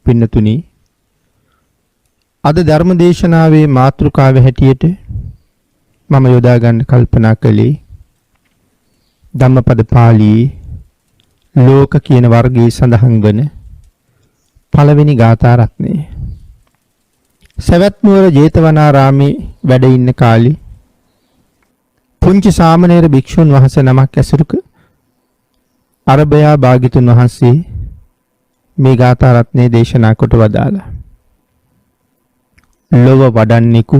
පින්නතුනි, අද ධර්ම දේශනාවේ මාතෘකාව හැටියට මම යොදා ගන්න කල්පනා කළේ ධම්මපද පාළියේ ලෝක කියන වර්ගයේ සඳහන් වන පළවෙනි ගාථා රත්නය. සවැත් නුවර ජේතවනාරාමේ වැඩ ඉන්න කාලේ පුංචි සාමණේර භික්ෂුන් වහන්සේ නමක් ඇසුරු අරබයා භාග්‍යතුන් වහන්සේ මේ ගාථා රත්නය දේශනා කොට වදාලා. ලොව වඩන්නෙකු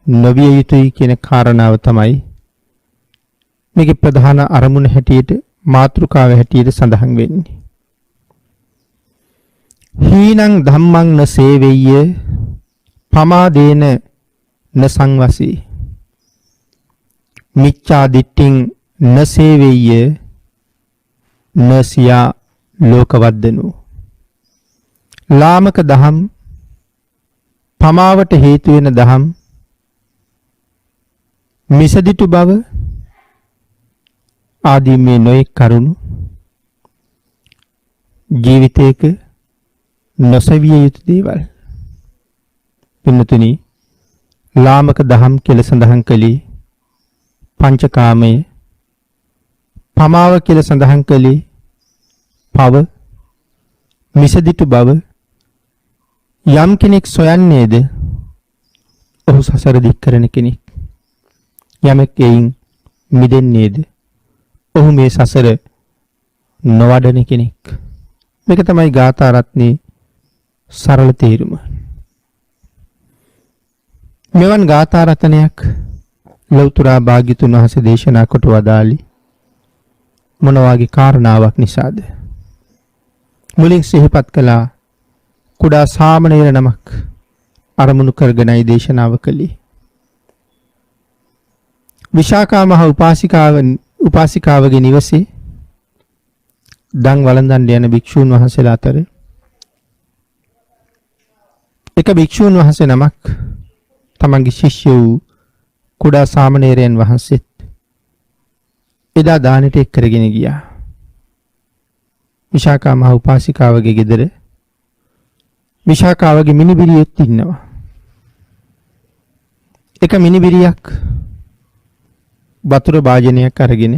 නොවිය යුතුයි කියන කාරණාව තමයි මේකේ ප්‍රධාන අරමුණ හැටියට මාතෘකාව හැටියට සඳහන් වෙන්නේ. හීනං ධම්මං න සේවෙය්‍ය පමාදේන න සංවසී මිච්ඡා දිට්ඨින් න සේවෙය්‍ය නසියා ලෝකවද්දනෝ. ලාමක දහම්, පමාවට හේතු වෙන දහම්, මිසදිටු බව ආදී මේ නොයෙක් කරුණු ජීවිතයක නොසවිය යුතු දේවල්. පින්නතුනි, ලාමක දහම් කියලා සඳහන් කළේ පංචකාමය, පමාව කියලා සඳහන් කළේ පව, මිසදිටු බව. යම් කෙනෙක් සොයන්නේද ඔහු සසර දික් කරන කෙනෙක්. යමෙක් එයින් මිදෙන්නේද ඔහු මේ සසර නොවඩන කෙනෙක්. මේක තමයි ගාථා රත්නේ සරල තේරුම. මෙවන් ගාථා රත්නයක් ලෞතර භාග්‍යතුන් වහන්සේ දේශනා කොට වදාළි මොන වගේ කාරණාවක් නිසාද? මුලින් සිහිපත් කළා කුඩා සාමණේර නමක් අරමුණු කරගෙනයි දේශනාව කළේ. විශාකා මහ උපාසිකාවගේ නිවසේ දන් වළඳන්න යන භික්ෂූන් වහන්සේලා අතර එක භික්ෂූන් වහන්සේ නමක් තමන්ගේ ශිෂ්‍ය වූ කුඩා සාමණේරයන් වහන්සේත් එදා දානෙට එක් කරගෙන ගියා. විශාකා මහ උපාසිකාවගේ ගෙදර විශාකාවගේ මිනිබිරියෙක් ඉන්නවා. එක මිනිබිරියක් වතුර භාජනයක් අරගෙන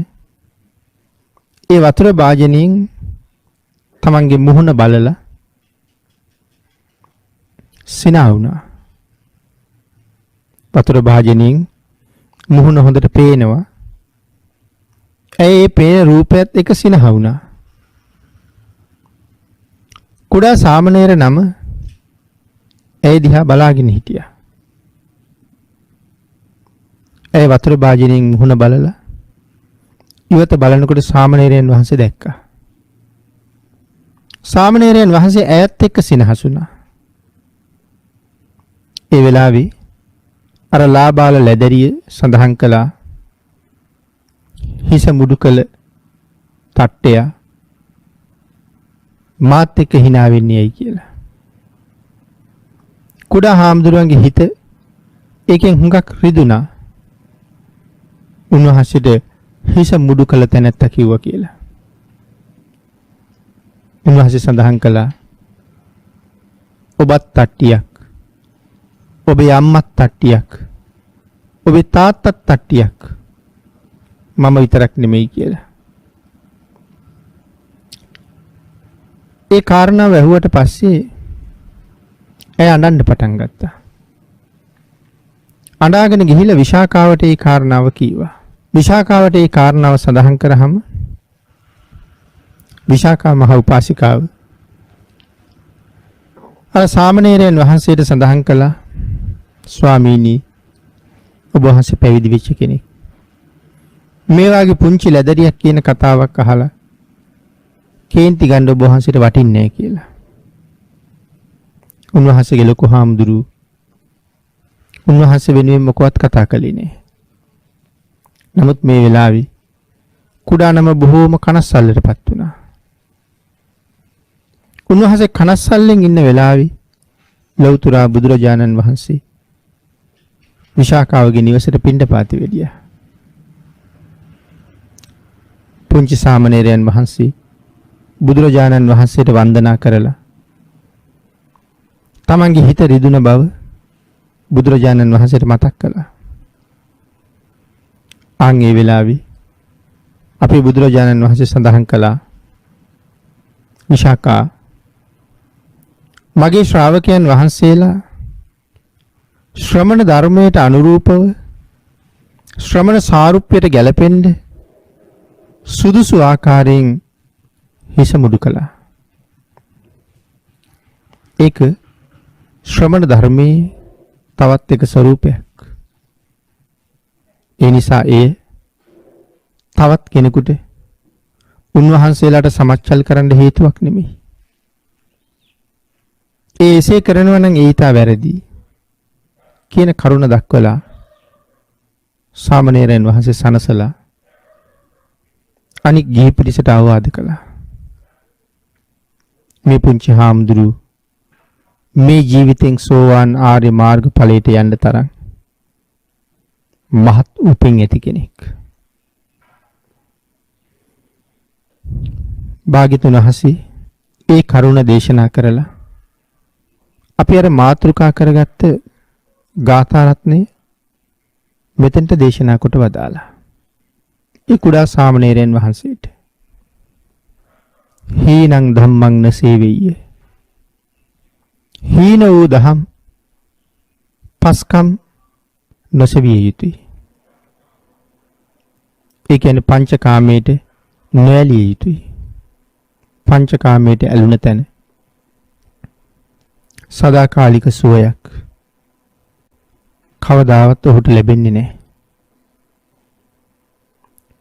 ඒ වතුර භාජනයෙන් තමන්ගේ මුහුණ බලලා සිනා වුණා. වතුර භාජනයෙන් මුහුණ හොඳට පේනවා. ඒ පේන රූපයත් එක සිනහ වුණා. කුඩා සාමණේර නම ඒ දිහා බලාගෙන හිටියා. ඒ වතුර භාජනයෙන් මුහුණ බලලා ඉවත බලනකොට සාමණේරයන් වහන්සේ දැක්කා. සාමණේරයන් වහන්සේ ඈත් එක්ක සිනහසුණා. ඒ වෙලාවේ අර ලාබාල ලැදරිය සඳහන් කළා හිස මුඩු කළ තට්ටය මාත් එක්ක hina වෙන්නේයි කියලා. කුඩා හාමුදුරුවන්ගේ හිත ඒකෙන් හුඟක් රිදුනා. උන්වහන්සේට හිස මුඩු කළ තැනැත්ත කිව්වා කියලා. උන්වහන්සේ සඳහන් කළා ඔබත් තට්ටියක්, ඔබේ අම්මත් තට්ටියක්, ඔබේ තාත්තත් තට්ටියක්, මම විතරක් නෙමෙයි කියලා. ඒ කාරණාව ඇහුවට පස්සේ ඇය අඬන්න පටන් ගත්තා. අඬාගෙන ගිහිල්ලා විශාකාවට ඒ කාරණාව කීවා. විශාකාවට ඒ කාරණාව සඳහන් කරාම විශාකා මහ උපාසිකාව අර සාමණේරයන් වහන්සේට සඳහන් කළා ස්වාමීනි, ඔබ වහන්සේ පැවිදි වෙච්ච කෙනෙක්. මේ වගේ පුංචි ලැදරියක් කියන කතාවක් අහලා කේන්ති ගන්න ඔබ වහන්සේට වටින්නේ නැහැ කියලා. උන්වහන්සේගේ ලොකු හාමුදුරුවෝ උන්වහන්සේ වෙනුවෙන් මොකවත් කතා කළේ නැහැ. නමුත් මේ වෙලාවේ කුඩා නම බොහෝම කනස්සල්ලටපත් වුණා. උන්වහන්සේ කනස්සල්ලෙන් ඉන්න වෙලාවේ ලෞතර බුදුරජාණන් වහන්සේ විශාකාවගේ නිවසට පිණ්ඩපාතේ වැඩියා. පුංචි සාමණේරයන් වහන්සේ බුදුරජාණන් වහන්සේට වන්දනා කරලා තමන්ගේ හිත රිදුන බව බුදුරජාණන් වහන්සේට මතක් කළා. ආන් ඒ වෙලාවේ අපේ බුදුරජාණන් වහන්සේ සඳහන් කළා, විශාකා, මගේ ශ්‍රාවකයන් වහන්සේලා ශ්‍රමණ ධර්මයට අනුරූපව ශ්‍රමණ සාරුප්‍යයට ගැලපෙන්න සුදුසු ආකාරයෙන් හිස මුඩු කළා. ඒක ශ්‍රමණ ධර්මයේ තවත් එක ස්වરૂපයක්. ඒ නිසා ඒ තවත් කෙනෙකුට උන්වහන්සේලාට සමච්චල් කරන්න හේතුවක් නෙමෙයි. ඒ එසේ කරනවා නම් ඒ ඊට වැරදි කියන කරුණ දක්වලා සාමණේරයන් වහන්සේ සනසලා අනික් ගිහි පිරිසට අවවාද කළා. මේ පුංචි හාමුදුරුවෝ මේ ජීවිතෙන් සෝවාන් ආර්ය මාර්ග ඵලයට යන්න තරම් මහත් උපින් ඇති කෙනෙක්. භාග්‍යතුන් වහන්සේ ඒ කරුණ දේශනා කරලා අපි අර මාතෘකා කරගත්ත ගාථා රත්නේ මෙතෙන්ට දේශනා කොට වදාලා. ඒ කුඩා සාමණේරයන් වහන්සේට හීනං ධම්මං නසේවෙය්‍ය, හීන වූ දහම් පස්කම් නොසවිය යුතුයි. ඒ කියන්නේ පංචකාමයට නොඇලිය යුතුයි. පංචකාමයට ඇලුන තැන සදාකාලික සුවයක් කවදාවත් ඔහුට ලැබෙන්නේ නැහැ.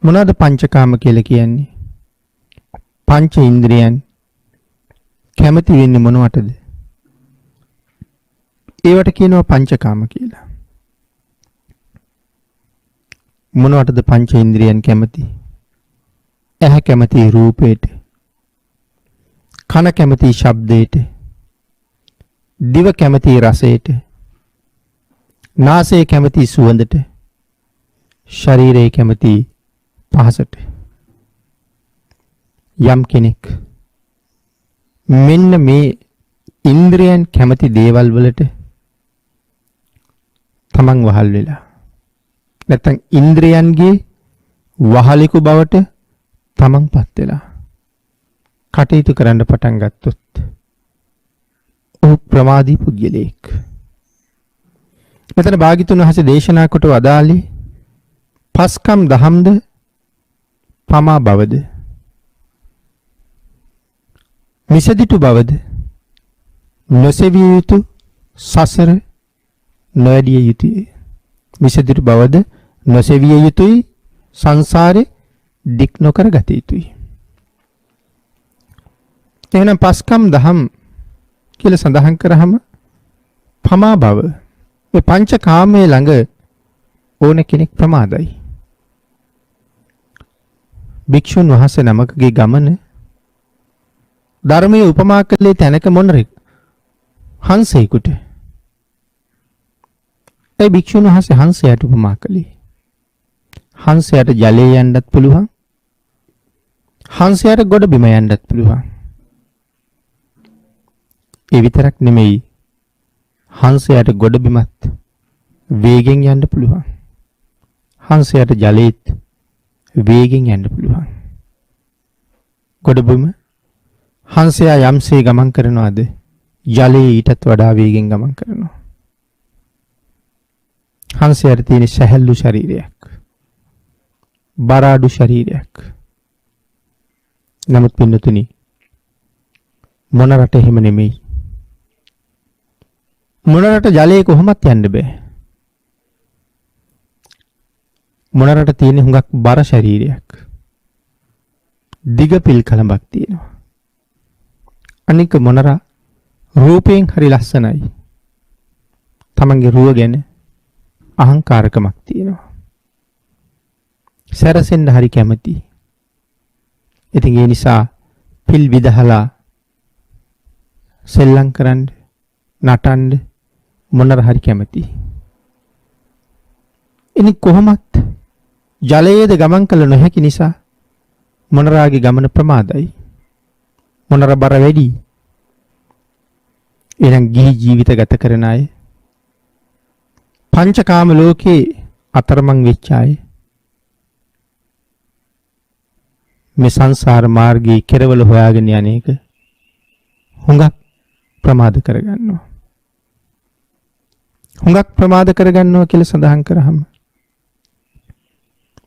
මොනවාද පංචකාම කියලා කියන්නේ? පංච ඉන්ද්‍රියන් කැමති වෙන්නේ මොනවටද? ඒවට කියනවා පංචකාම කියලා. මොනවටද පංච ඉන්ද්‍රියන් කැමති? ඇහැ කැමති රූපයට, කන කැමති ශබ්දයට, දිව කැමති රසයට, නාසය කැමති සුවඳට, ශරීරය කැමති පහසට. යම් කෙනෙක් මෙන්න මේ ඉන්ද්‍රියන් කැමති දේවල් වලට තමන් වහල් වෙලා, නැත්නම් ඉන්ද්‍රියන්ගේ වහලෙකු බවට තමන් පත් වෙලා කටයුතු කරන්න පටන් ගත්තොත් ඔහු ප්‍රමාදී පුද්ගලයෙක්. මෙතන භාග්‍යතුන් වහන්සේ දේශනා කොට වදාළේ පස්කම් දහම්ද පමා බවද, මිසදිටු බවද, නොසෙවිය යුතු සසර නොඇඩිය යුතුය. මිසදිටු බවද නොසෙවිය යුතුයි, සංසාරේ දික් නොකර ගත යුතුයි. එහෙනම් පස්කම් දහම් කියලා සඳහන් කරාම පමා බව, මේ පංචකාමයේ ළඟ ඕන කෙනෙක් ප්‍රමාදයි. භික්ෂුන් වහන්සේ නමකගේ ගමන ධර්මයේ උපමා කළේ තැනක මොනරෙක් හංසයෙකුට. ඒ භික්ෂුන් වහන්සේ හංසයට උපමා කළේ හංසයට ජලයේ යන්නත් පුළුවන්, හංසයට ගොඩ බිම යන්නත් පුළුවන්. ඒ විතරක් නෙමෙයි, හංසයට ගොඩ බිමත් වේගෙන් යන්න පුළුවන්. හංසයට ජලයේත් වේගෙන් යන්න පුළුවන්. ගොඩ බිම හංසයා යම්සේ ගමන් කරනවාද, ජලයේ ඊටත් වඩා වේගෙන් ගමන් කරනවා. හංසයට තියෙන සැහැල්ලු ශරීරයක්, බරාඩු ශරීරයක්. නමුත් පින්නතුනි, මොන රට එහෙම නෙමෙයි. මොන රට ජලයේ කොහොමත් යන්න බෑ. මොන රට තියෙන හුඟක් බර ශරීරයක්, දිග පිල් කලඹක් තියෙනවා. අනික මොනරා රූපයෙන් හරි ලස්සනයි. තමන්ගේ රුව ගැන අහංකාරකමක් තියෙනවා. සැරසෙන්න හරි කැමති. ඉතින් ඒ නිසා පිල් විදහලා සෙල්ලම් කරන්න, නටන්න මොනර හරි කැමති. ඉනි කොහොමත් ජලයේද ගමන් කළ නොහැකි නිසා මොනරාගේ ගමන ප්‍රමාදයි. මොනර බර වැඩි. එහෙනම් ගිහි ජීවිත ගත කරන අය, පංචකාම ලෝකේ අතරමං වෙච්ච අය, මේ සංසාර මාර්ගයේ කෙරවල හොයාගෙන යන්නේක හුඟක් ප්‍රමාද කරගන්නවා. හුඟක් ප්‍රමාද කරගන්නවා කියලා සඳහන් කරාම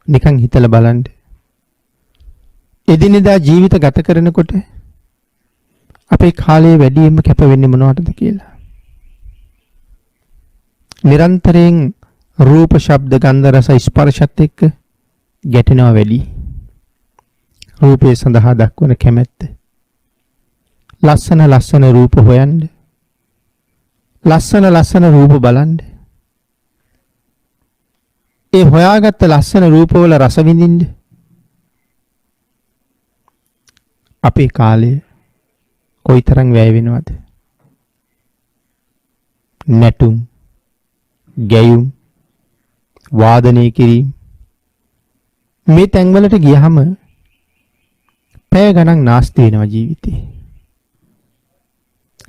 නිකන් හිතලා බලන්න. එදිනෙදා ජීවිත ගත කරනකොට අපේ කාලයේ වැඩියෙන්ම කැප වෙන්නේ මොනවටද කියලා. නිරන්තරයෙන් රූප, ශබ්ද, ගන්ධ, රස, ස්පර්ශත් එක්ක ගැටෙනවා වැඩි. රූපේ සඳහා දක්වන කැමැත්ත. ලස්සන ලස්සන රූප හොයන්න. ලස්සන ලස්සන රූප බලන්න. ඒ හොයාගත්ත ලස්සන රූපවල රස විඳින්න. අපේ කාලය කොයිතරම් වැය වෙනවද? නැටුම්, ගැයුම්, වාදනය කිරීම, මේ තැන්වලට ගියහම පැය ගණන් නාස්ති වෙනවා ජීවිතේ.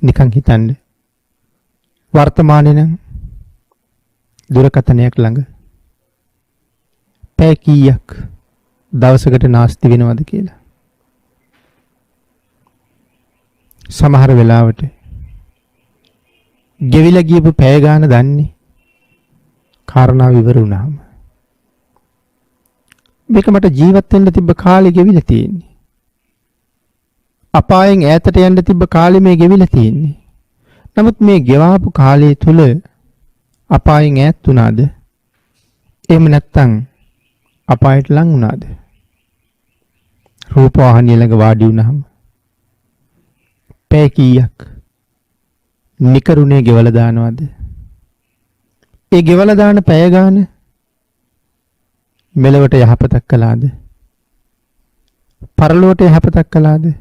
නිකන් හිතන්න, වර්තමානයේ නම් දුරකථනයක් ළඟ පැය කීයක් දවසකට නාස්ති වෙනවද කියලා. සමහර වෙලාවට ගෙවිලා ගියපු පැය ගාන දන්නේ කාරණාව ඉවර වුණාම. මේක මට ජීවත් වෙන්න තිබ්බ කාලේ ගෙවිලා තියෙන්නේ. අපායෙන් ඈතට යන්න තිබ්බ කාලේ මේ ගෙවිලා තියෙන්නේ. නමුත් මේ ගෙවාපු කාලය තුල අපායෙන් ඈත් වුණාද? එහෙම නැත්නම් අපායට ලං වුණාද? රූප වාහනිය ළඟ වාඩි වුණාම පැය කීයක් නිකරුණේ ගෙවලා දානවද? ඒ ගෙවලා දාන පැය ගාන මෙලවට යහපතක් කළාද? පරලොවට යහපතක් කළාද?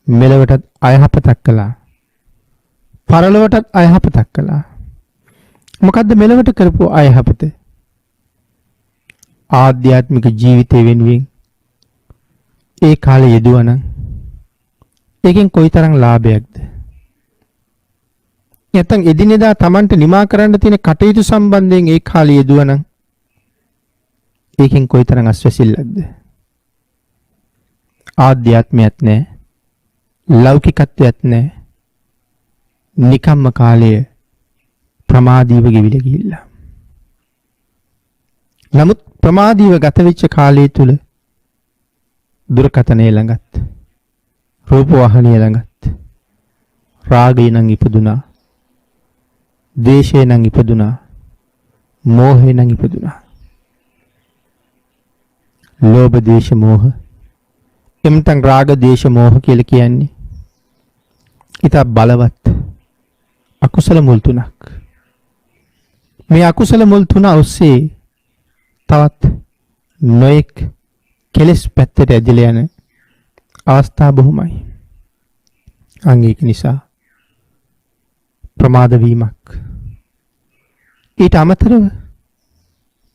මෙලවටත් අයහපතක් කළා. පරලොවටත් අයහපතක් කළා. මොකද්ද මෙලවට කරපු අයහපත? ආධ්‍යාත්මික ජීවිතය වෙනුවෙන් ඒ කාලේ යෙදුවනම් ඒකෙන් කොයිතරම් ලාභයක්ද? නැත්නම් එදිනෙදා Tamanට නිමා කරන්න තියෙන කටයුතු සම්බන්ධයෙන් ඒ කාලේ යෙදුවනම් ඒකෙන් කොයිතරම් අස්වැසිල්ලක්ද? ආධ්‍යාත්මයක් නැහැ, ලෞකිකත්වයක් නැහැ. නිකම්ම කාලය ප්‍රමාදීව ගෙවිලා ගිහිල්ලා. නමුත් ප්‍රමාදීව ගත වෙච්ච කාලය තුල දුරකථනය ළඟත්, රූප වාහනිය ළඟත් රාගය නම් ඉපදුනා, ද්වේෂය නම් ඉපදුනා, මෝහය නම් ඉපදුනා. ලෝභ, ද්වේෂ, මෝහ, එම්තන් රාග, ද්වේෂ, මෝහ කියලා කියන්නේ ඊට බලවත් අකුසල මුල් තුනක්. මේ අකුසල මුල් තුන ඔස්සේ තවත් නොඑක් කෙලෙස් පැත්තට ඇදලා යන අවස්ථා බොහොමයි. අංගික නිසා ප්‍රමාද වීමක්. ඊට අමතරව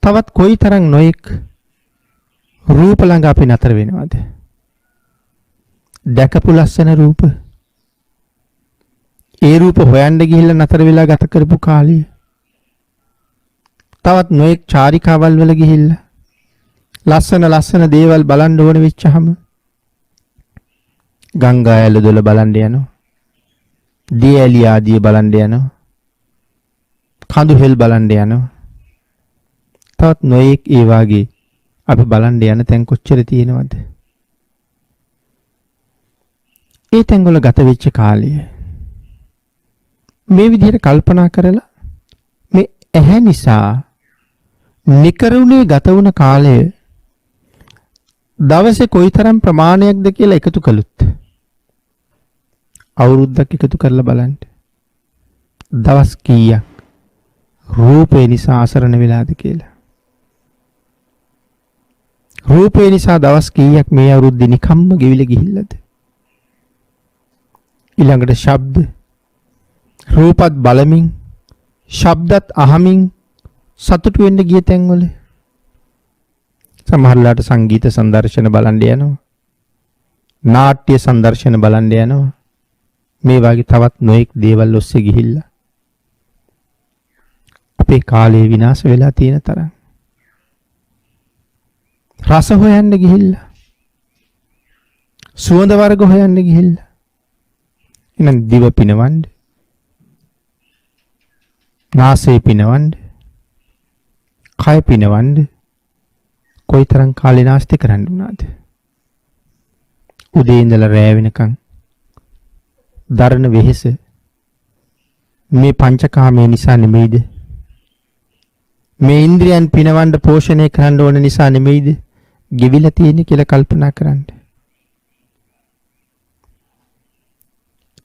තවත් කොයිතරම් නොඑක් රූප ළඟ අපි නතර වෙනවද? දැකපු ලස්සන රූප, ඒ රූප හොයන්න ගිහිල්ලා නතර වෙලා ගත කරපු කාලය. තවත් නොඑක් චාරිකාවල් වල ගිහිල්ලා ලස්සන ලස්සන දේවල් බලන්න ඕන වෙච්චහම ගංගා ඇල දොල බලන්න යනවා, දී ඇලි ආදිය බලන්න යනවා, කඳු හෙල් බලන්න යනවා. තවත් නොඑක් ඒ වාගේ අපි බලන්න යන තැන් කොච්චර තියෙනවද? ඒ තැන් වල ගත වෙච්ච කාලය මේ විදිහට කල්පනා කරලා මේ ඇහැ නිසා නිකරුණේ ගත වුණ කාලය දවසේ කොයිතරම් ප්‍රමාණයක්ද කියලා එකතු කළොත් අවුරුද්දක් එකතු කරලා බලන්න. දවස් කීයක් රූපේ නිසා අසරණ වෙලාද කියලා. රූපේ නිසා දවස් කීයක් මේ අවුරුද්දේ නිකම්ම ගෙවිලා ගිහිල්ලාද? ඊළඟට ශබ්ද, රූපත් බලමින්, ශබ්දත් අහමින් සතුටු වෙන්න ගිය තැන්වල සමහරලාට සංගීත සංදර්ශන බලන්න යනවා, නාට්‍ය සංදර්ශන බලන්න යනවා, මේ වගේ තවත් නොඑක් දේවල් ඔස්සේ ගිහිල්ලා අපේ කාලය විනාශ වෙලා තියෙන තරම්. රස හොයන්න ගිහිල්ලා, සුවඳ වර්ග හොයන්න ගිහිල්ලා, එහෙනම් දිව පිනවන්න, නාසය පිනවන්න, කය පිනවන්න කොයිතරම් කාලේ නාස්ති කරන්න උනාද? උදේ ඉඳලා රෑ වෙනකන් දරන වෙහෙස මේ පංචකාමයේ නිසා නෙමෙයිද? මේ ඉන්ද්‍රියන් පිනවන්න පෝෂණය කරන්න ඕන නිසා නෙමෙයිද ගෙවිලා තියෙන්නේ කියලා කල්පනා කරන්න.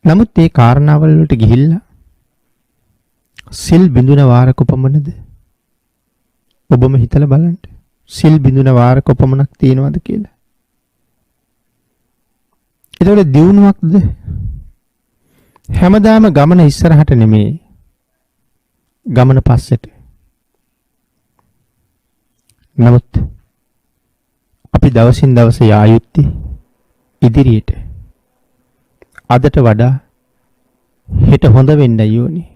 නමුත් මේ කාරණාවල් වලට ගිහිල්ලා සිල් බිඳුන වාර කොපමණද? ඔබම හිතලා බලන්න. සිල් බිඳුන වාර කොපමණක් තියෙනවද කියලා. ඒතකොට දියුණුවක්ද? හැමදාම ගමන ඉස්සරහට නෙමෙයි. ගමන පස්සට. නමුත් අපි දවසින් දවස යා යුත්තේ ඉදිරියට. අදට වඩා හෙට හොඳ වෙන්නයි ඕනේ.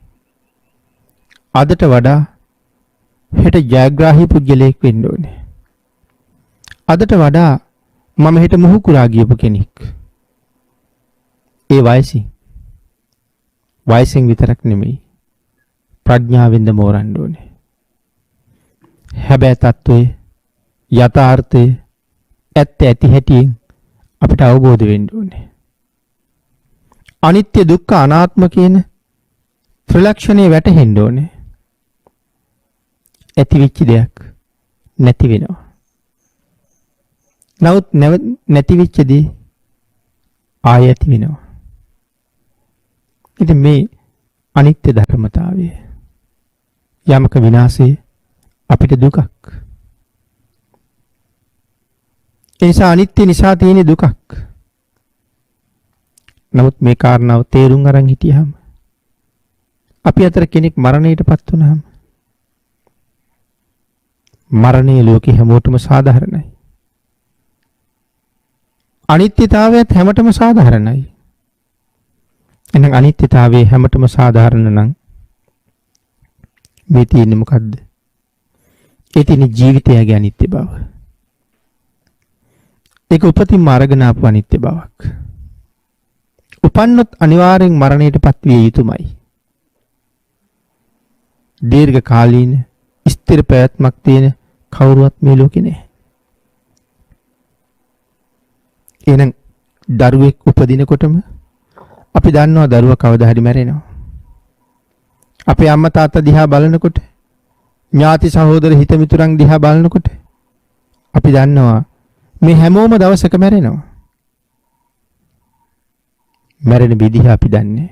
අදට වඩා හෙට ජයග්‍රාහී පුද්ගලයෙක් වෙන්න ඕනේ. අදට වඩා මම හෙට මුහුකුරා ගියපු කෙනෙක්. ඒ වයසින් විතරක් නෙමෙයි ප්‍රඥාවෙන්ද මෝරන්න ඕනේ. හැබැයි තත්ත්වයේ යථාර්ථයේ ඇත්ත ඇති හැටියෙන් අපිට අවබෝධ වෙන්න ඕනේ. අනිත්‍ය දුක්ඛ අනාත්ම කියන ත්‍රිලක්ෂණේ වැටහෙන්න ඕනේ. ඇති වෙච්ච දෙයක් නැති වෙනවා. නමුත් නැති වෙච්ච දේ ආයෙ ඇති වෙනවා. ඉතින් මේ අනිත්‍ය ධර්මතාවය යමක විනාශය අපිට දුකක්. ඒ නිසා අනිත්‍ය නිසා තියෙන දුකක්. නමුත් මේ කාරණාව තේරුම් අරන් හිටියහම අපි අතර කෙනෙක් මරණයටපත් වුණාම මරණය ලෝකේ හැමෝටම සාධාරණයි. අනිත්‍යතාවයත් හැමතෙම සාධාරණයි. එහෙනම් අනිත්‍යතාවයේ හැමතෙම සාධාරණ නම් මේ තියෙන්නේ මොකද්ද? ඒ තියෙන ජීවිතයගේ අනිත්‍ය බව. ඒක උපතින්ම අරගෙන ආපු අනිත්‍ය බවක්. උපන්නොත් අනිවාර්යෙන් මරණයටපත් විය යුතුමයි. දීර්ඝ කාලීන ස්ථිර ප්‍රයත්නක් තියෙන කවුරුවත් මේ ලෝකේ නැහැ. එහෙනම් දරුවෙක් උපදිනකොටම අපි දන්නවා දරුවා කවදා හරි මැරෙනවා. අපේ අම්මා තාත්තා දිහා බලනකොට, ඥාති සහෝදර හිත මිතුරන් දිහා බලනකොට අපි දන්නවා මේ හැමෝම දවසක මැරෙනවා. මැරෙන විදිහ අපි දන්නේ.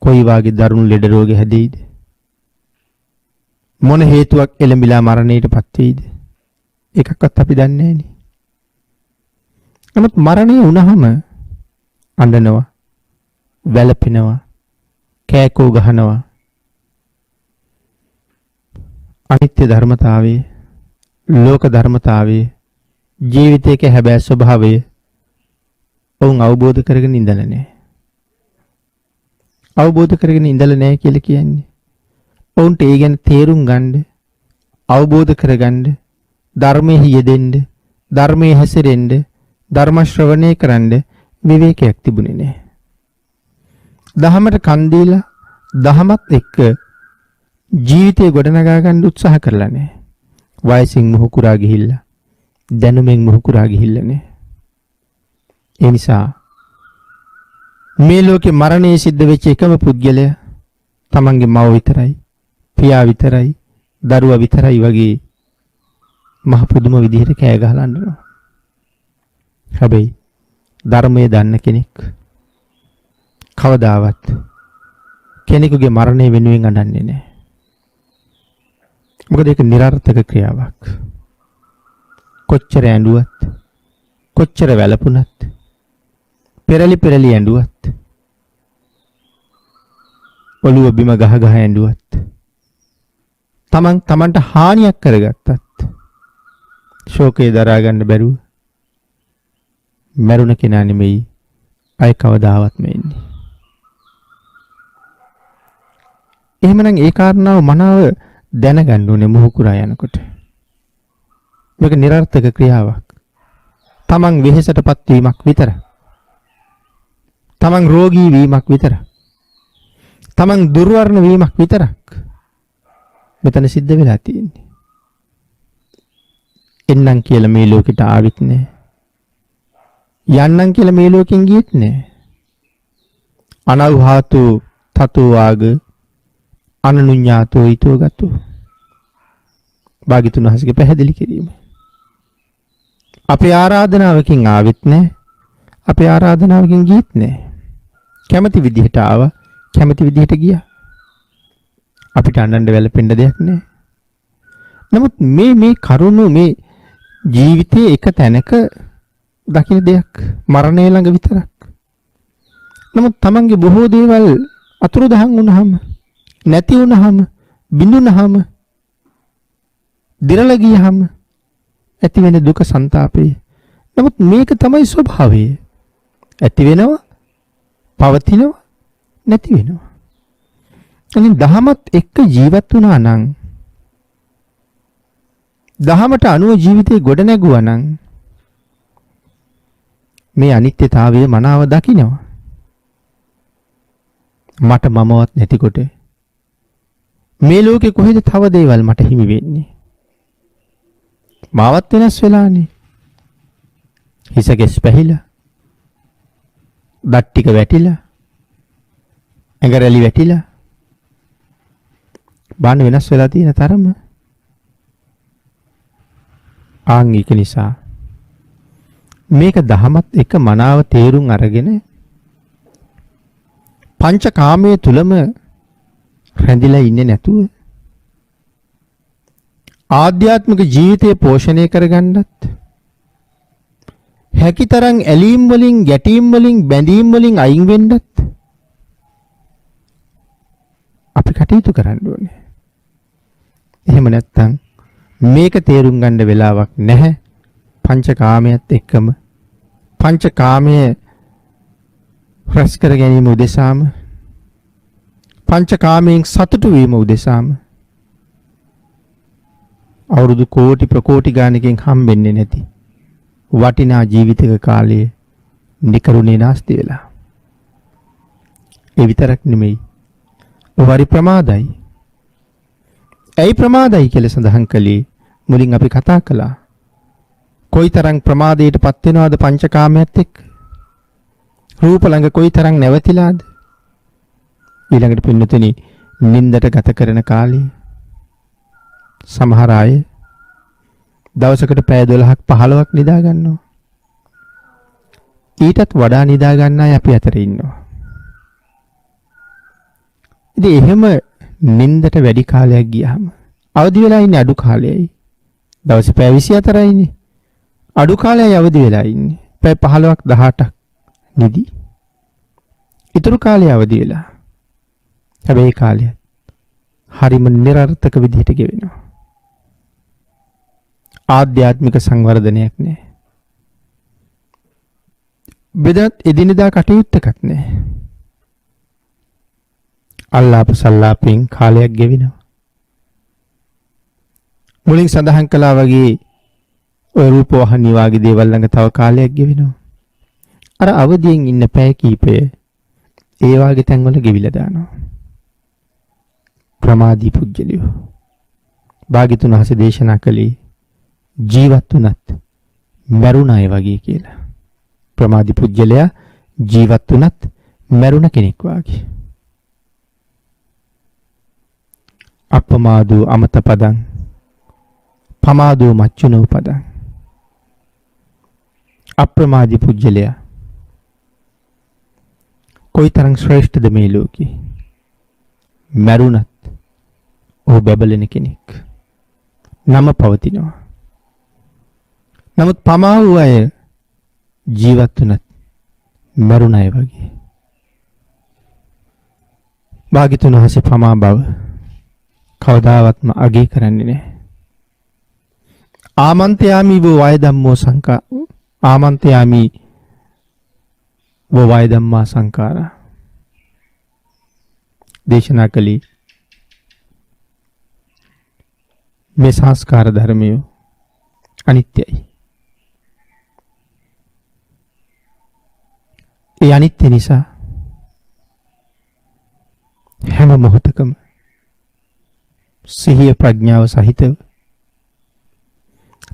කොයි වාගේ දරුණු ලෙඩ රෝගෙ හැදෙයිද? මොන හේතුවක් එළඹිලා මරණයටපත් වෙයිද? එකක්වත් අපි දන්නේ නැහැ. නමුත් මරණය වුණාම අඬනවා, වැළපෙනවා, කෑකෝ ගහනවා. අනිත්‍ය ධර්මතාවයේ, ලෝක ධර්මතාවයේ, ජීවිතයේ හැබෑ ස්වභාවය ඔවුන් අවබෝධ කරගෙන ඉඳලා නැහැ. අවබෝධ කරගෙන ඉඳලා නැහැ කියලා කියන්නේ ඔවුන්ට ඒ ගැන තේරුම් ගන්න, අවබෝධ කරගන්න, ධර්මයේ යෙදෙන්න, ධර්මයේ හැසිරෙන්න, ධර්ම ශ්‍රවණය කරන්න විවේකයක් තිබුණේ නැහැ. දහමට කන් දීලා දහමත් එක්ක ජීවිතය ගොඩනගා ගන්න උත්සාහ කරලා නැහැ. වයසින් මුහුකුරා ගිහිල්ලා, දැනුමෙන් මුහුකුරා ගිහිල්ලා නැහැ. ඒ නිසා මේ ලෝකේ මරණය සිද්ධ වෙච්ච එකම පුද්ගලයා තමන්ගේ මව විතරයි, පියා විතරයි, දරුවා විතරයි වගේ මහ පුදුම විදිහට කෑ ගහලා අඬනවා. හැබැයි ධර්මයේ දන්න කෙනෙක් කවදාවත් කෙනෙකුගේ මරණය වෙනුවෙන් අඬන්නේ නැහැ. මොකද ඒක නිර්ර්ථක ක්‍රියාවක්. කොච්චර ඇඬුවත්, කොච්චර වැළපුණත්, පෙරලි ඇඬුවත්, ඔළුව බිම ගහ ඇඬුවත්, තමන්ට හානියක් කරගත්තත් ශෝකේ දරා ගන්න බැරුව මරුණ කෙනා නෙමෙයි අය කවදාවත්ම එන්නේ. එහෙමනම් ඒ කාරණාව මනාව දැනගන්න ඕනේ මුහුකුරා යනකොට. මේක නිර්ර්ථක ක්‍රියාවක්. තමන් වෙහෙසටපත් වීමක් විතරයි. තමන් රෝගී වීමක් විතරයි. තමන් දුර්වර්ණ වීමක් විතරක් මෙතන සිද්ධ වෙලා තියෙන්නේ. එන්නම් කියලා මේ ලෝකෙට ආවිත් නෑ. යන්නම් කියලා මේ ලෝකෙන් ගියෙත් නෑ. අනව්හාතු තතු වාග අනනුඤ්ඤාතෝ ඊතෝ ගතෝ. භාග්‍යතුන් වහන්සේගේ පැහැදිලි කිරීම. අපේ ආරාධනාවකින් ආවෙත් නෑ. අපේ ආරාධනාවකින් ගියෙත් නෑ. කැමති විදිහට ආවා, කැමති විදිහට ගියා. අපිට අඬන්න වැළපෙන්න දෙයක් නෑ. නමුත් මේ කරුණු මේ ජීවිතයේ එක තැනක දකින්න දෙයක් මරණය ළඟ විතරක්. නමුත් තමන්ගේ බොහෝ දේවල් අතුරුදහන් වුණාම, නැති වුණාම, බිඳුනහම, දිරලා ගියාම ඇති වෙන දුක සංతాපේ. නමුත් මේක තමයි ස්වභාවය. ඇති වෙනවා, පවතිනවා, නැති වෙනවා. එනින් දහමත් එක්ක ජීවත් වුණා නම්, දහමට අනුව ජීවිතේ ගොඩ නැගුවා නම් මේ අනිත්‍යතාවය මනාව දකින්නවා. මට මමවත් නැතිකොට මේ ලෝකේ කොහෙද තව දේවල් මට හිමි වෙන්නේ? මාවත් වෙනස් වෙලානේ. හිසකෙස් පැහිලා, දත් ටික වැටිලා, ඇඟරලි වැටිලා, බාන්න වෙනස් වෙලා තියෙන තරම. ආංගික නිසා මේක දහමත් එක මනාව තේරුම් අරගෙන පංචකාමයේ තුලම රැඳිලා ඉන්නේ නැතුව ආධ්‍යාත්මික ජීවිතය පෝෂණය කරගන්නත් හැකිතරම් ඇලීම් වලින්, ගැටීම් වලින්, බැඳීම් වලින් අයින් වෙන්නත් අපි කටයුතු කරන්න ඕනේ. එහෙම නැත්නම් මේක තේරුම් ගන්න වෙලාවක් නැහැ. පංචකාමයට එක්කම පංචකාමයේ රැස් කර ගැනීම උදෙසාම, පංචකාමයෙන් සතුටු වීම උදෙසාම අවුරුදු කෝටි ප්‍රකෝටි ගානකින් හම්බෙන්නේ නැති වටිනා ජීවිතක කාලයේ නිකරුණේ නාස්ති වෙලා. ඒ විතරක් නෙමෙයි, වරි ප්‍රමාදයි. ඇයි ප්‍රමාදයි කියලා සඳහන් කළේ? මුලින් අපි කතා කළා. කොයිතරම් ප්‍රමාදයටපත් වෙනවද පංචකාමයට එක්ක? රූප ළඟ කොයිතරම් නැවතිලාද? ඊළඟට පින්නතුනි, නින්දට ගත කරන කාලේ සමහර අය දවසකට පැය 12ක් 15ක් නිදා ගන්නවා. ඊටත් වඩා නිදා ගන්න අය අපි අතර ඉන්නවා. ඉතින් එහෙම නින්දට වැඩි කාලයක් ගියාම අවදි වෙලා ඉන්නේ අඩු කාලයයි. දවසේ පැය 24යිනේ. අඩු කාලයයි අවදි වෙලා ඉන්නේ. පැය 15ක් 18ක් නිදි. ඊටු කාලය අවදි වෙලා. හැබැයි කාලය හරිම නිර්ර්ථක විදිහට ගෙවෙනවා. ආධ්‍යාත්මික සංවර්ධනයක් නැහැ. බෙදත් එදිනෙදා කටයුත්තක් නැහැ. අල්ලාප සල්ලාපෙන් කාලයක් ගෙවෙනවා. මුලින් සඳහන් කළා වගේ ඔය රූප වහනී වාගේ දේවල් ළඟ තව කාලයක් ගෙවෙනවා. අර අවදියෙන් ඉන්න පැය කීපය ඒ වාගේ තැන්වල ගෙවිලා දානවා. ප්‍රමාදී පුජ්‍යලියෝ. භාග්‍යතුන් වහන්සේ දේශනා කළේ ජීවත් වුණත් මරුණ අය වගේ කියලා. ප්‍රමාදී පුජ්‍යලයා ජීවත් වුණත් මරුණ කෙනෙක් වාගේ. අපමාදෝ අමත පදං පමාදෝ මච්චුනෝ පදං. අප්‍රමාදී පුජ්‍යලයා කොයිතරම් ශ්‍රේෂ්ඨද මේ ලෝකේ. මරුණත් ඔහු බබලන කෙනෙක්. නම පවතිනවා. නමුත් පමා වූ අය ජීවත් වුණත් මරුණ අය වගේ. භාග්‍යතුන් වහන්සේ පමා බව කවදාවත්ම අගය කරන්නේ නැහැ. ආමන්ත්‍යාමි වූ වය ධම්මෝ සංකා ආමන්ත්‍යාමි වය ධම්මා සංඛාරා දේශනා කළේ මේ සංස්කාර ධර්මය අනිත්‍යයි. ඒ අනිත්‍ය නිසා හැම මොහොතකම සිහිය ප්‍රඥාව සහිතව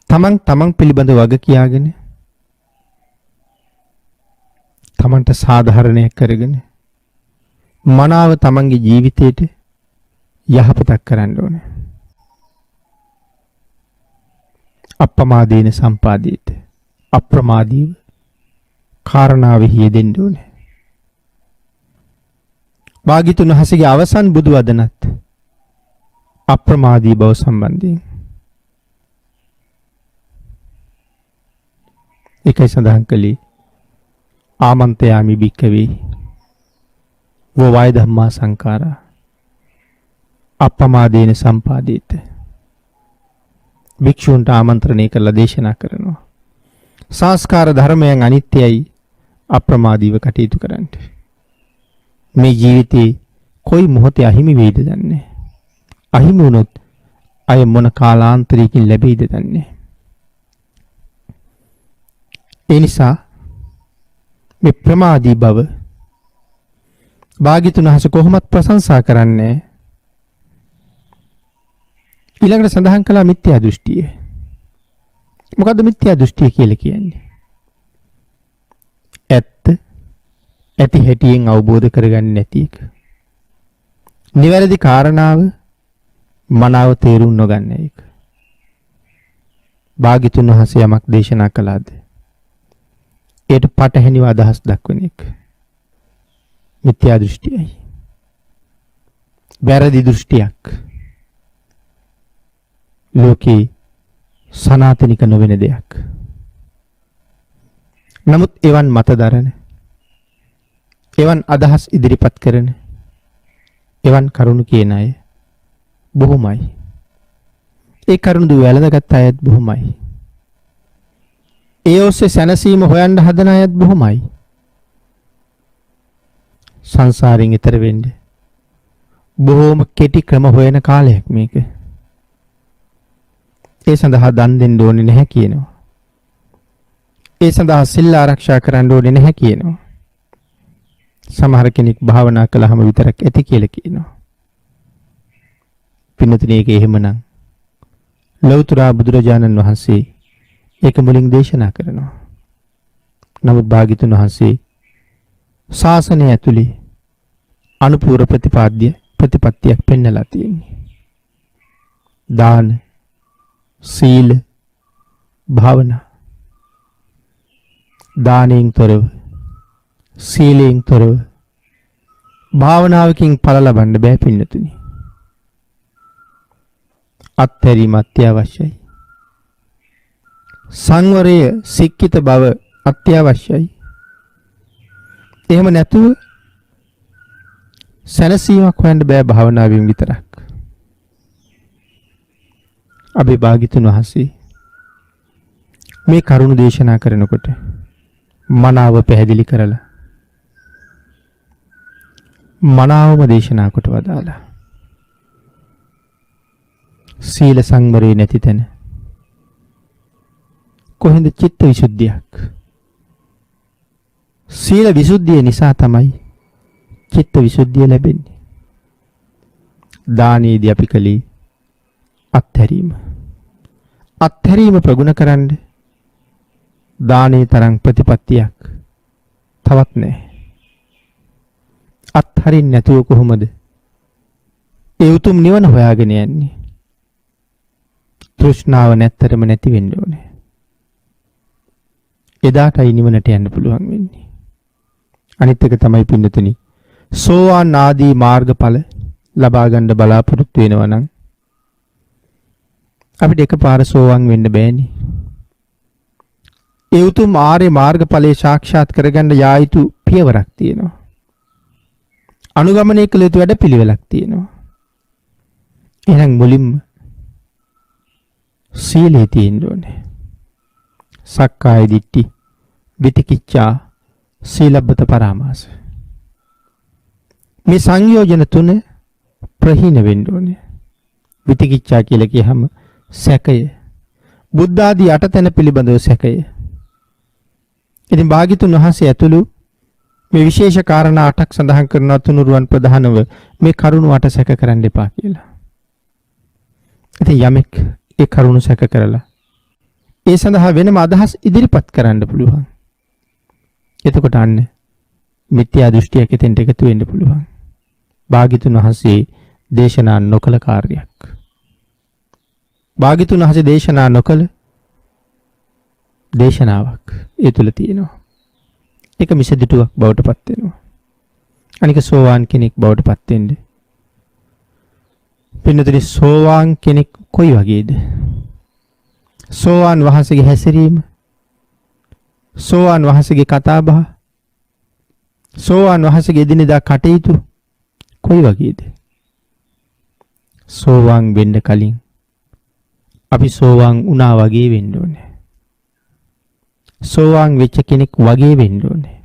තමන් පිළිබඳ වග කියාගෙන තමන්ට සාධාරණයක් කරගෙන මනාව තමන්ගේ ජීවිතයට යහපතක් කරන්න ඕනේ. අප්‍රමාදේන සම්පාදේත අප්‍රමාදීව කාරණාවෙහි යෙදෙන්න ඕනේ. භාග්‍යතුන් වහන්සේගේ අවසන් බුදු වදනත් අප්‍රමාදී බව සම්බන්ධයෙන් එකයි සඳහන් කළේ ආමන්ත්‍රයාමි භික්ඛවේ වය ධම්මා සංඛාරා අප්‍රමාදේන සම්පාදේත. භික්ෂූන්ට ආමන්ත්‍රණය කරලා දේශනා කරනවා සංස්කාර ධර්මයන් අනිත්‍යයි අප්‍රමාදීව කටයුතු කරන්න. මේ ජීවිතේ කොයි මොහොතේ අහිමි වෙයිද දන්නේ. අහිමි වුණොත් අය මොන කාලාන්තරයකින් ලැබෙයිද දන්නේ. ඒ නිසා මේ ප්‍රමාදී බව භාග්‍යතුන් වහන්සේ කොහොමත් ප්‍රශංසා කරන්නේ. ඊළඟට සඳහන් කළා මිත්‍යා දෘෂ්ටිය. මොකද්ද මිත්‍යා දෘෂ්ටිය කියලා කියන්නේ? ඇති හැටියෙන් අවබෝධ කරගන්නේ නැති එක. නිවැරදි කාරණාව මනාව තේරුම් නොගන්න එක. භාග්‍යතුන් වහන්සේ යමක් දේශනා කළාද ඒට පටහැනිව අදහස් දක්වන එක මිත්‍යා දෘෂ්ටියයි. වැරදි දෘෂ්ටියක්. ලෝකේ සනාතනික නොවන දෙයක්. නමුත් එවන් මතදරන එවන් අදහස් ඉදිරිපත් කරන එවන් කරුණු කියන අය බොහොමයි. ඒ කරුණු වැළඳගත් අයත් බොහොමයි. ඒ ඔස්සේ සැනසීම හොයන්න හදන අයත් බොහොමයි. සංසාරයෙන් ඈතර වෙන්න බොහොම කෙටි ක්‍රම හොයන කාලයක් මේක. ඒ සඳහා දන් දෙන්න ඕනේ නැහැ කියනවා. ඒ සඳහා සිල් ආරක්ෂා කරන්න ඕනේ නැහැ කියනවා. සමහර කෙනෙක් භාවනා කළාම විතරක් ඇති කියලා කියනවා. පින්නතුනි ඒක එහෙමනම් ලෞතර බුදුරජාණන් වහන්සේ ඒක මුලින් දේශනා කරනවා. නමුත් භාග්‍යතුන් වහන්සේ ශාසනය ඇතුලේ අනුපූර ප්‍රතිපත්තියක් පෙන්නලා තියෙන්නේ. දාන, සීල, භාවනා. දානයෙන් තොරව, සීලයෙන් තොරව භාවනාවකින් ඵල ලබන්න බෑ පින්නතුනි. අත්හැරීම අත්‍යවශ්‍යයි. සංවරය, සික්කිත බව අත්‍යවශ්‍යයි. එහෙම නැතුව සැනසීමක් හොයන්න බෑ භාවනාවෙන් විතරක්. අපි භාග්‍යතුන් වහන්සේ මේ කරුණ දේශනා කරනකොට මනාව පැහැදිලි කරලා මනාවම දේශනා කොට වදාලා. සීල සංවරය නැති තැන කොහෙන්ද චිත්ත විසුද්ධියක්? සීල විසුද්ධිය නිසා තමයි චිත්ත විසුද්ධිය ලැබෙන්නේ. දානයේදී අපි කලේ අත්හැරීම. අත්හැරීම ප්‍රගුණ කරන්න දානයේ තරම් ප්‍රතිපත්තියක් තවත් නැහැ. අත්හරින්න නැතුව කොහොමද ඒ උතුම් නිවන හොයාගෙන යන්නේ? තෘෂ්ණාව නැත්තරම නැති වෙන්න ඕනේ. එදාටයි නිවනට යන්න පුළුවන් වෙන්නේ. අනිත් එක තමයි පින්නතුනි සෝවාන් ආදී මාර්ගඵල ලබා ගන්න බලාපොරොත්තු වෙනවා නම් අපිට එකපාර සෝවාන් වෙන්න බෑනේ. ඒ උතුම් ආර්ය මාර්ගඵලයේ සාක්ෂාත් කරගන්න යා යුතු පියවරක් තියෙනවා. අනුගමනය කළ යුතු වැඩපිළිවෙලක් තියෙනවා. එහෙනම් මුලින්ම සීලේ තියෙන්න ඕනේ. සක්කාය දිට්ඨි, විතිකිච්ඡා, සීලබ්බත පරාමාස. මේ සංයෝජන තුන ප්‍රහීන වෙන්න ඕනේ. විතිකිච්ඡා කියලා කියහම සැකය. බුද්ධ ආදී 8 තැන පිළිබඳව සැකය. ඉතින් භාග්‍යතුන් වහන්සේ ඇතුළු මේ විශේෂ කාරණා 8ක් සඳහන් කරනවා තුනුරුවන් ප්‍රධානව මේ කරුණු 8 සැක කරන්න එපා කියලා. ඉතින් යමෙක් ඒ කරුණු සැක කරලා ඒ සඳහා වෙනම අදහස් ඉදිරිපත් කරන්න පුළුවන්. එතකොට අන්න මිත්‍යා දෘෂ්ටියක් එතෙන්ට එකතු වෙන්න පුළුවන්. භාග්‍යතුන් වහන්සේ දේශනා නොකළ කාර්යයක්. භාග්‍යතුන් වහන්සේ දේශනා නොකළ දේශනාවක් ඒ තුල තියෙනවා. ඒක මිසදිටුවක් බවට පත් වෙනවා. අනික සෝවාන් කෙනෙක් බවට පත් වෙන්නේ. පින්නතරි සෝවාන් කෙනෙක් කොයි වගේද? සෝවාන් වහන්සේගේ හැසිරීම, සෝවාන් වහන්සේගේ කතාබහ, සෝවාන් වහන්සේගේ එදිනෙදා කටයුතු කොයි වගේද? සෝවාන් වෙන්න කලින් අපි සෝවාන් වුණා වගේ වෙන්න ඕනේ. සෝවාන් වෙච්ච කෙනෙක් වගේ වෙන්න ඕනේ.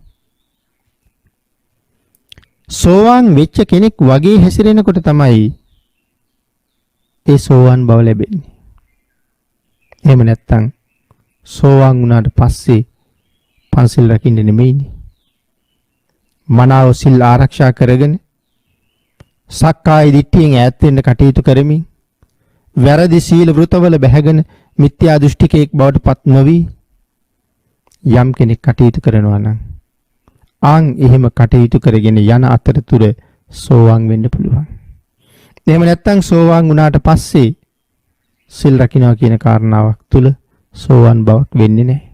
සෝවාන් වෙච්ච කෙනෙක් වගේ හැසිරෙනකොට තමයි ඒ සෝවාන් බව ලැබෙන්නේ. එහෙම නැත්නම් සෝවාන් වුණාට පස්සේ පන්සිල් රකින්න නෙමෙයිනේ. මනාව සිල් ආරක්ෂා කරගෙන සක්කාය දිට්ඨියෙන් ඈත් වෙන්න කටයුතු කරමින් වැරදි සීල වෘතවල බැහැගෙන මිත්‍යා දෘෂ්ටිකයෙක් බවට පත් නොවි යම් කෙනෙක් කටයුතු කරනවා නම් එහෙම කටයුතු කරගෙන යන අතරතුර සෝවාන් වෙන්න පුළුවන්. එහෙම නැත්නම් සෝවාන් වුණාට පස්සේ සිල් රකින්නවා කියන කාරණාවක් තුල සෝවාන් බවක් වෙන්නේ නැහැ.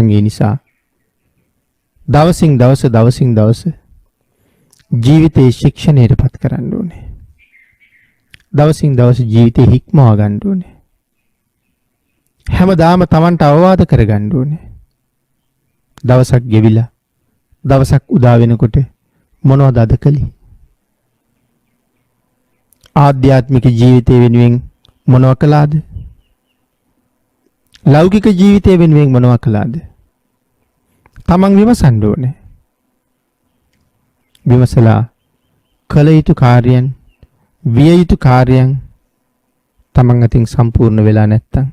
ඒ නිසා දවසින් දවස ජීවිතේ ශික්ෂණයටපත් කරන්න ඕනේ. දවසින් දවස ජීවිතේ හික්මවා ගන්න ඕනේ. හැමදාම Tamanට අවවාද කරගන්න ඕනේ. දවසක් ගෙවිලා දවසක් උදා වෙනකොට මොනවද අද කළේ? ආධ්‍යාත්මික ජීවිතය වෙනුවෙන් මොනව කළාද? ලෞකික ජීවිතය වෙනුවෙන් මොනව කළාද? තමන් විමසන්න ඕනේ. විමසලා කළ යුතු කාර්යයන්, විය යුතු කාර්යයන් තමන් අතින් සම්පූර්ණ වෙලා නැත්තම්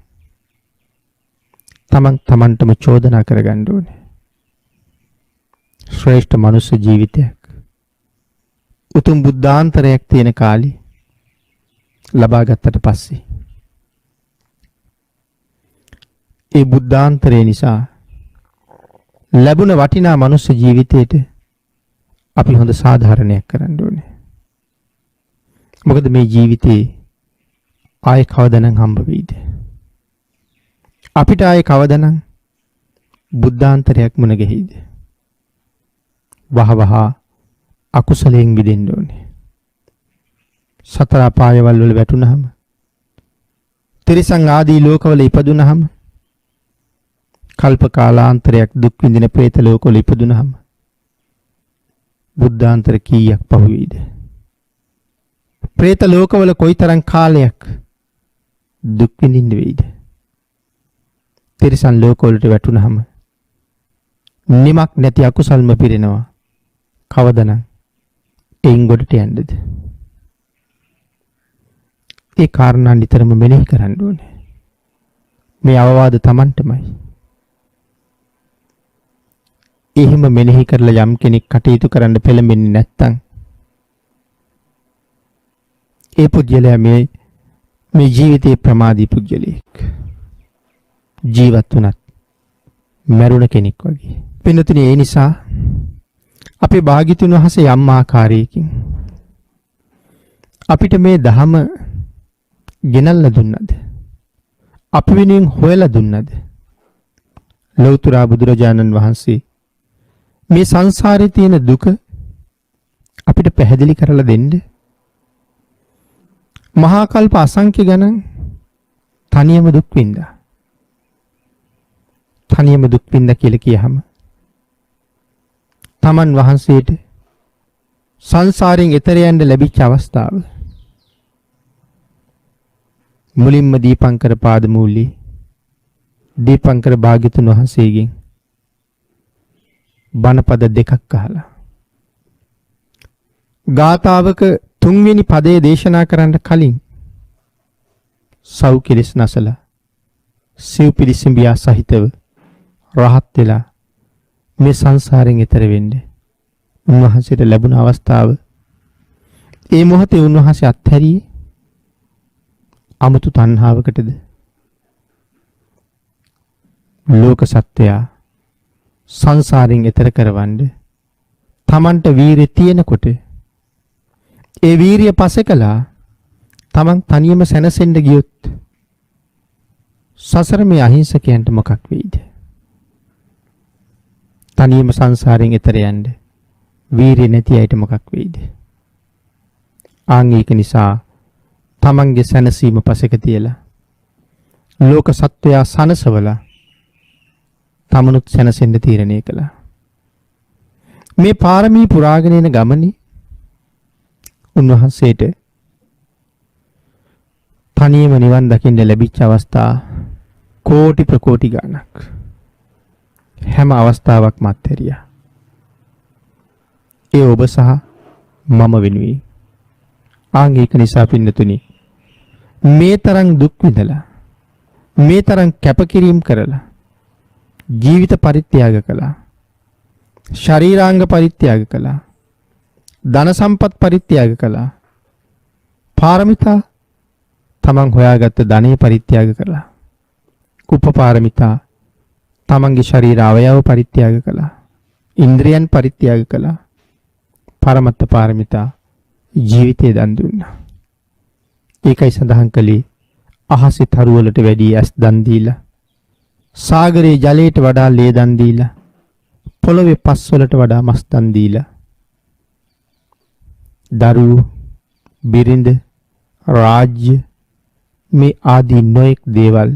තමන්ටම චෝදනා කරගන්න ඕනේ. ශ්‍රේෂ්ඨ මනුස්ස ජීවිතයක් උතුම් බුද්ධාන්තරයක් තියෙන කාලේ ලබා ගත්තට පස්සේ ඒ බුද්ධාන්තරය නිසා ලැබුණ වටිනා මනුස්ස ජීවිතයට අපි හොඳ සාධාරණයක් කරන්න ඕනේ. මොකද මේ ජීවිතේ ආයේ කවදානම් හම්බ වෙයිද? අපිට ආයේ කවදානම් බුද්ධාන්තරයක් මුණ ගැහිද? වහවහ අකුසලයෙන් මිදෙන්න ඕනේ. සතර අපායවල වල වැටුනහම, තිරිසන් ආදී ලෝකවල ඉපදුනහම, කල්ප කාලාන්තරයක් දුක් විඳින പ്രേත ලෝකවල ඉපදුනහම බුද්ධාන්තර කීයක් පහු වෙයිද? പ്രേත ලෝකවල කොයිතරම් කාලයක් දුක් විඳින්න වෙයිද? තිරිසන් ලෝකවලට වැටුනහම නිමක් නැති අකුසල්ම පිරෙනවා. කවදනම් එයින් ගොඩට යන්නද? ඒ කාරණා නිතරම මෙනෙහි කරන්න ඕනේ. මේ අවවාද Tamanටමයි. එහෙම මෙනෙහි කරලා යම් කෙනෙක් කටයුතු කරන්න පෙළඹෙන්නේ නැත්තම් ඒ පුජ්‍යලයා මේ ජීවිතේ ප්‍රමාදී පුජ්‍යලෙක්. ජීවත් වුණත් මරුණ කෙනෙක් වගේ. පින්නතුනි, ඒ නිසා අපේ භාග්‍යතුන් වහන්සේ යම් ආකාරයකින් අපිට මේ ධහම ගෙනල්ලා දුන්නද? අපි වෙනුවෙන් හොයලා දුන්නද? ලෞතර බුදුරජාණන් වහන්සේ මේ සංසාරේ තියෙන දුක අපිට පැහැදිලි කරලා දෙන්න මහා කල්ප අසංඛ්‍ය ගණන් තනියම දුක් විඳා. තනියම දුක් විඳා කියලා කියහම තමන් වහන්සේට සංසාරයෙන් එතර යන්න ලැබිච්ච අවස්ථාව මුලින්ම දීපංකර පාදමූලී දීපංකර භාග්‍යතුන් වහන්සේගෙන් බණපද දෙකක් අහලා. ගාථාවක 3 වෙනි පදයේ දේශනා කරන්න කලින් සව් කෙලෙස් නැසලා සිව් පිළිසිඹියා සහිතව රහත් වෙලා මේ සංසාරයෙන් එතර වෙන්නේ උන්වහන්සේට ලැබුණ අවස්ථාව. ඒ මොහොතේ උන්වහන්සේ අත්හැරියේ අමුතු තණ්හාවකටද? ලෝක සත්වයා සංසාරයෙන් එතර කරවන්න තමන්ට වීරිය තියෙනකොට ඒ වීරිය පසෙකලා තමන් තනියම සැනසෙන්න ගියොත් සසර මේ අහිංසකයන්ට මොකක් වෙයිද? තනියම සංසාරයෙන් එතර යන්න වීරිය නැති අයට මොකක් වෙයිද? ඒක නිසා තමන්ගේ සැනසීම පසෙක තියලා ලෝක සත්වයා සනසවලා තමනුත් සැනසෙන්න තීරණය කළා. මේ පාරමී පුරාගෙන යන ගමනේ උන්වහන්සේට තනියම නිවන් දකින්න ලැබිච්ච අවස්ථා කෝටි ප්‍රකෝටි ගණක්. හැම අවස්ථාවක්ම අත්හැරියා. ඒ ඔබ සහ මම වෙනුවෙන්. ඒක නිසා පින්නතුනි මේ තරම් දුක් විඳලා මේ තරම් කැපකිරීම කරලා ජීවිත පරිත්‍යාග කළා. ශරීරාංග පරිත්‍යාග කළා. ධන සම්පත් පරිත්‍යාග කළා. පාරමිතා තමන් හොයාගත්ත ධනෙ පරිත්‍යාග කළා. උපපාරමිතා තමන්ගේ ශරීර අවයව පරිත්‍යාග කළා. ඉන්ද්‍රියන් පරිත්‍යාග කළා. පරමත්ත පාරමිතා ජීවිතය දන් දුන්නා. ඒකයි සඳහන් කළේ අහසේ තරු වලට වැඩි ඇස් දන් දීලා, සාගරයේ ජලයට වඩා ලේ දන් දීලා, පොළොවේ පස් වලට වඩා මස් දන් දීලා, දරුවෝ, බිරිඳ, රාජ්‍ය මේ ආදී නොයෙක් දේවල්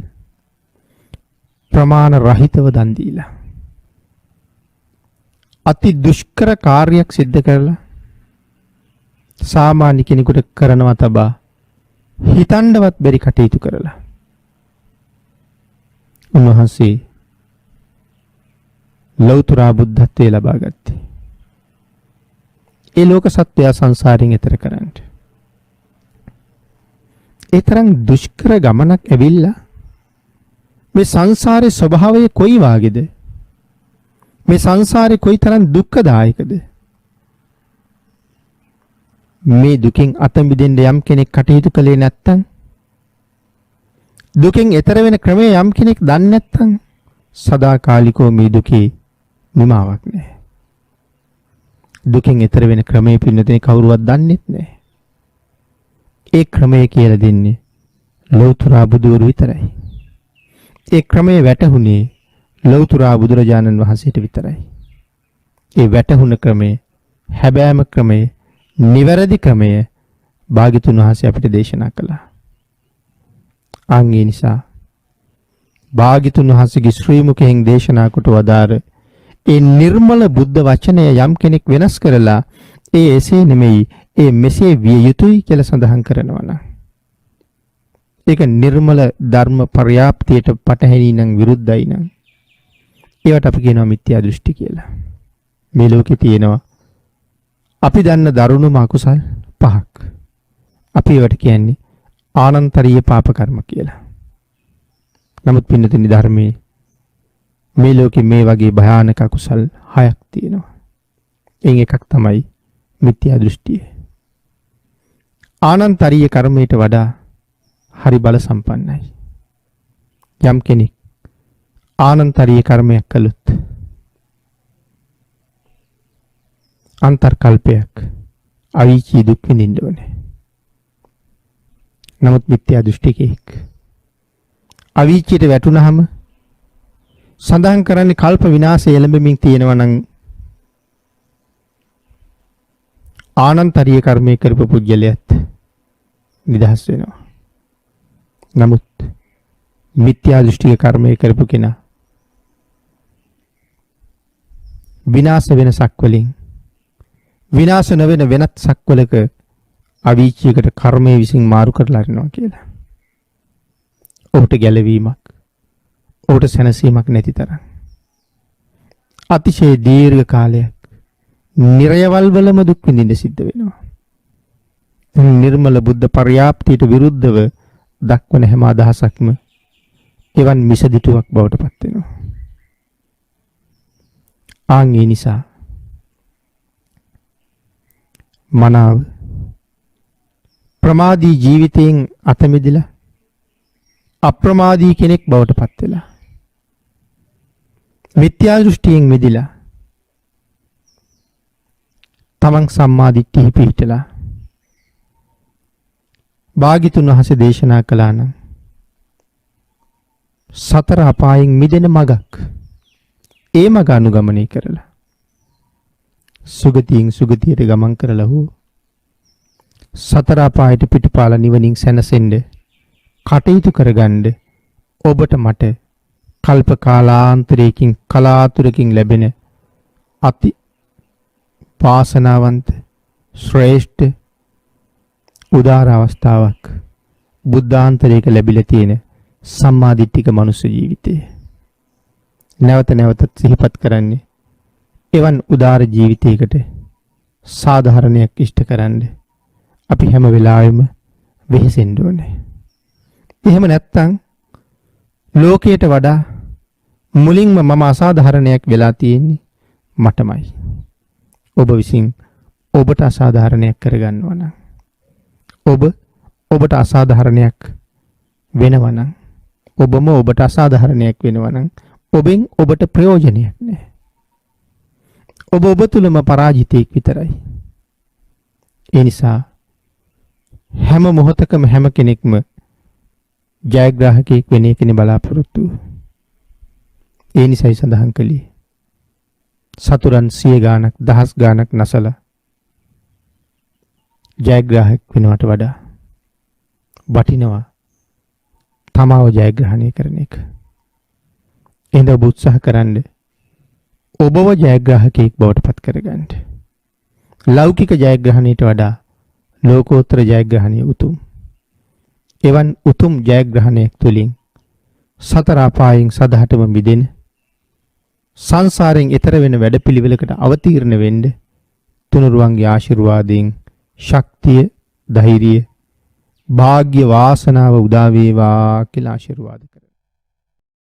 ප්‍රමාණ රහිතව දන් දීලා අති දුෂ්කර කාර්යයක් සිද්ධ කරලා සාමාන්‍ය කෙනෙකුට කරනවා තබා හිතන්නවත් බැරි කටයුතු කරලා උන්වහන්සේ ලෞතර බුද්ධත්වයේ ලබා ගත්තේ. ඒ ලෝක සත්‍යය සංසාරයෙන් එතර කරන්න. ඒ තරම් දුෂ්කර ගමනක් ඇවිල්ලා මේ සංසාරේ ස්වභාවය කොයි වාගේද? මේ සංසාරේ කොයි තරම් දුක්ඛදායකද? මේ දුකින් අත මිදෙන්න යම් කෙනෙක් කටයුතු කළේ නැත්නම්, දුකින් එතර වෙන ක්‍රමය යම් කෙනෙක් දන්නේ නැත්නම් සදාකාලිකව මේ දුකේ නිමාවක් නැහැ. දුකින් එතර වෙන ක්‍රමය පින්නතේ කවුරුවත් දන්නේත් නැහැ. ඒ ක්‍රමය කියලා දෙන්නේ ලෞතර බුදුවරු විතරයි. ඒ ක්‍රමය වැටහුනේ ලෞතර බුදුරජාණන් වහන්සේට විතරයි. ඒ වැටහුණ ක්‍රමය, හැබෑම ක්‍රමය, නිවැරදි ක්‍රමය භාග්‍යතුන් වහන්සේ අපිට දේශනා කළා. ඒ නිසා භාග්‍යතුන් වහන්සේගේ ශ්‍රී මුඛයෙන් දේශනා කොට වදාර ඒ නිර්මල බුද්ධ වචනය යම් කෙනෙක් වෙනස් කරලා ඒ එසේ නෙමෙයි ඒ මෙසේ විය යුතුයි කියලා සඳහන් කරනවා නම් ඒක නිර්මල ධර්ම පර්යාප්තියට පටහැනි නම් විරුද්ධයි නම් ඒවට අපි කියනවා මිත්‍යා දෘෂ්ටි කියලා. මේ ලෝකේ තියෙනවා අපි දන්න දරුණුම අකුසල් 5ක්. අපි ඒවට කියන්නේ ආනන්තරීය පාප කර්ම කියලා. නමුත් පින්නතුනි ධර්මයේ මේ ලෝකේ මේ වගේ භයානක අකුසල් 6ක් තියෙනවා. එයින් එකක් තමයි මිත්‍යා දෘෂ්ටිය. ආනන්තරීය කර්මයට වඩා හරි බල සම්පන්නයි. යම් කෙනෙක් ආනන්තරීය කර්මයක් කළොත් අන්තර්කල්පයක් අවීචී දුක් විඳින්න ඕනේ. නමුත් මිත්‍යා දෘෂ්ටිකෙක් අවීචියට වැටුනහම සඳහන් කරන්නේ කල්ප විනාශය එළඹෙමින් තියෙනවා නම් ආනන්තරීය කර්මයේ කරපු පුජ්‍යලයත් නිදහස් වෙනවා. නමුත් මිත්‍යා දෘෂ්ටික කර්මයේ කරපු කෙනා විනාශ වෙන සක්වලින් විනාශ නොවන වෙනත් සක්වලක අවීචයකට කර්මයේ විසින් මාරු කරලා හරිනවා කියලා. ඔහුට ගැලවීමක්, ඔහුට සැනසීමක් නැති තරම්. අතිශය දීර්ඝ කාලයක් නිරයවල් වලම දුක් විඳින්න සිද්ධ වෙනවා. නිර්මල බුද්ධ පර්යාප්තියට විරුද්ධව දක්වන හැම අදහසක්ම එවන් මිසදිටුවක් බවට පත් වෙනවා. ආන් ඒ නිසා මනාව ප්‍රමාදී ජීවිතයෙන් අත මිදලා අප්‍රමාදී කෙනෙක් බවට පත් වෙලා මිත්‍යා දෘෂ්ටියෙන් මිදලා තමන් සම්මා දිට්ඨිය පිහිටලා භාග්‍යතුන් වහන්සේ දේශනා කළා නම් සතර අපායෙන් මිදෙන මගක් ඒ මග අනුගමනය කරලා සුගතියෙන් සුගතියට ගමන් කරලා හෝ සතර අපායට පිටුපාලා නිවනින් සැනසෙන්න කටයුතු කරගන්න ඔබට මට කල්ප කාලාන්තරයකින් කලාතුරකින් ලැබෙන අති වාසනාවන්ත ශ්‍රේෂ්ඨ උදාර අවස්ථාවක් බුද්ධාන්තරයක ලැබිලා තියෙන සම්මාදිට්ඨික මනුස්ස ජීවිතය. නැවත නැවතත් සිහිපත් කරන්නේ එවන් උදාර ජීවිතයකට සාධාරණයක් ඉෂ්ට කරන්න අපි හැම වෙලාවෙම වෙහෙසෙන්න ඕනේ. එහෙම නැත්නම් ලෝකයට වඩා මුලින්ම මම අසාධාරණයක් වෙලා තියෙන්නේ මටමයි. ඔබ විසින් ඔබට අසාධාරණයක් කරගන්නවා නම් ඔබට අසාධාරණයක් වෙනවා නම් ඔබම ඔබට අසාධාරණයක් වෙනවා නම් ඔබෙන් ඔබට ප්‍රයෝජනයක් නැහැ. ඔබ තුලම පරාජිතයෙක් විතරයි. ඒ නිසා හැම මොහොතකම හැම කෙනෙක්ම ජයග්‍රාහකයෙක් වෙන එකනේ බලාපොරොත්තු. ඒ නිසායි සඳහන් කළේ සතුරන් 100 ගාණක් 1000 ගාණක් නැසලා ජයග්‍රාහක වෙනවට වඩා වටිනවා තමාව ජයග්‍රහණය කරන එක. එහෙනම් ඔබ උත්සාහ කරන්න ඔබව ජයග්‍රාහකයෙක් බවට පත් කරගන්න. ලෞකික ජයග්‍රහණයට වඩා ලෝකෝත්තර ජයග්‍රහණය උතුම්. එවන් උතුම් ජයග්‍රහණයක් තුළින් සතර අපායෙන් සදහටම මිදෙන සංසාරයෙන් එතර වෙන වැඩපිළිවෙලකට අවතීර්ණ වෙන්න තුනුරුවන්ගේ ආශිර්වාදයෙන් ශක්තිය, ධෛර්යය, වාග්ය වාසනාව උදා වේවා කියලා ආශිර්වාද